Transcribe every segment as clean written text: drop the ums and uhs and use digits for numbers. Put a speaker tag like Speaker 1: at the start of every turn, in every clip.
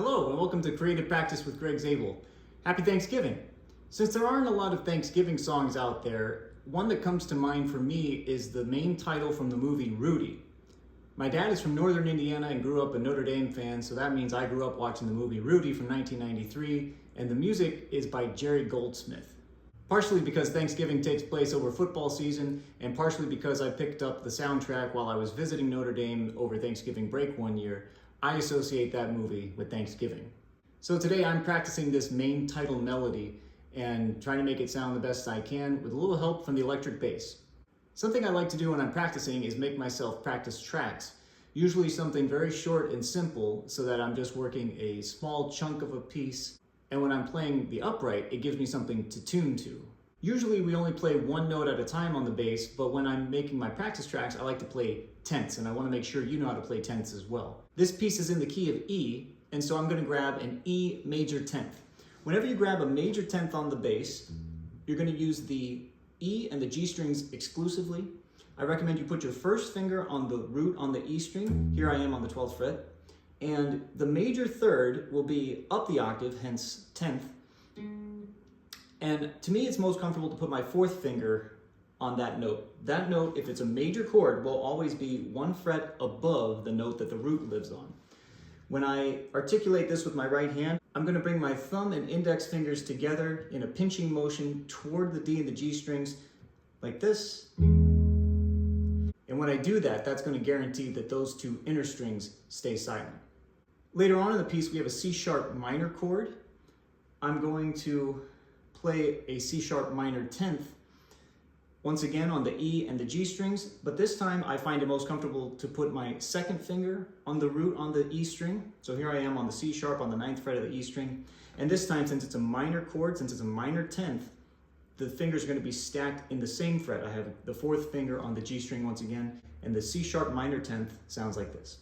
Speaker 1: Hello and welcome to Creative Practice with Greg Zabel. Happy Thanksgiving. Since there aren't a lot of Thanksgiving songs out there, one that comes to mind for me is the main title from the movie Rudy. My dad is from Northern Indiana and grew up a Notre Dame fan, so that means I grew up watching the movie Rudy from 1993, and the music is by Jerry Goldsmith. Partially because Thanksgiving takes place over football season, and partially because I picked up the soundtrack while I was visiting Notre Dame over Thanksgiving break one year, I associate that movie with Thanksgiving. So today I'm practicing this main title melody and trying to make it sound the best I can with a little help from the electric bass. Something I like to do when I'm practicing is make myself practice tracks, usually something very short and simple so that I'm just working a small chunk of a piece, and when I'm playing the upright, it gives me something to tune to. Usually we only play one note at a time on the bass, but when I'm making my practice tracks, I like to play tenths, and I want to make sure you know how to play tenths as well. This piece is in the key of E, and so I'm going to grab an E major tenth. Whenever you grab a major tenth on the bass, you're going to use the E and the G strings exclusively. I recommend you put your first finger on the root on the E string. Here I am on the 12th fret. And the major third will be up the octave, hence tenth. And to me, it's most comfortable to put my fourth finger on that note. That note, if it's a major chord, will always be one fret above the note that the root lives on. When I articulate this with my right hand, I'm going to bring my thumb and index fingers together in a pinching motion toward the D and the G strings, like this. And when I do that, that's going to guarantee that those two inner strings stay silent. Later on in the piece, we have a C sharp minor chord. I'm going to play a C sharp minor 10th, once again on the E and the G strings, but this time I find it most comfortable to put my second finger on the root on the E string. So here I am on the C sharp on the 9th fret of the E string. And this time, since it's a minor chord, since it's a minor 10th, the fingers are going to be stacked in the same fret. I have the fourth finger on the G string once again, and the C sharp minor 10th sounds like this.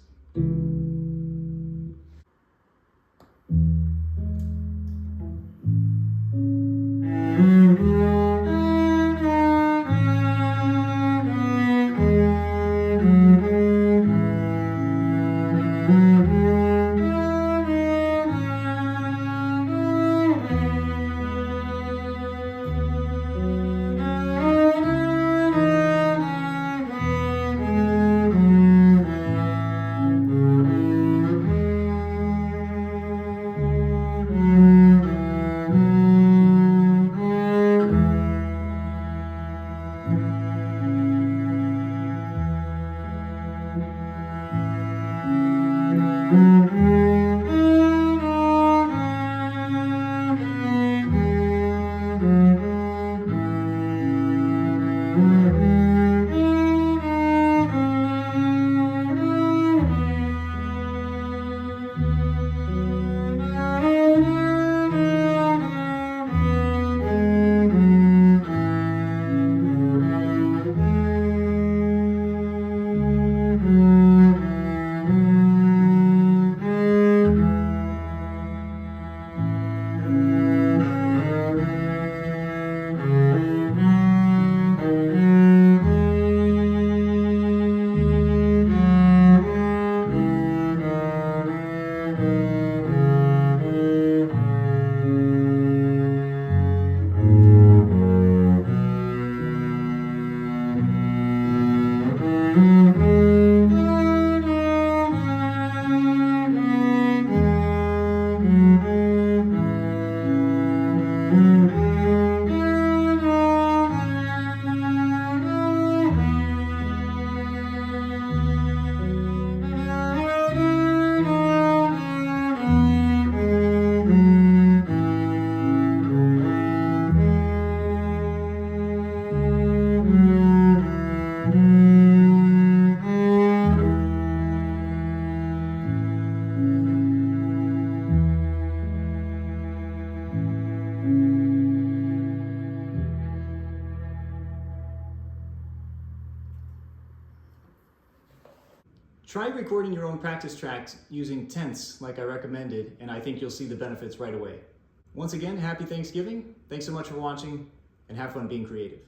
Speaker 1: Try recording your own practice tracks using tenths like I recommended, and I think you'll see the benefits right away. Once again, happy Thanksgiving. Thanks so much for watching, and have fun being creative.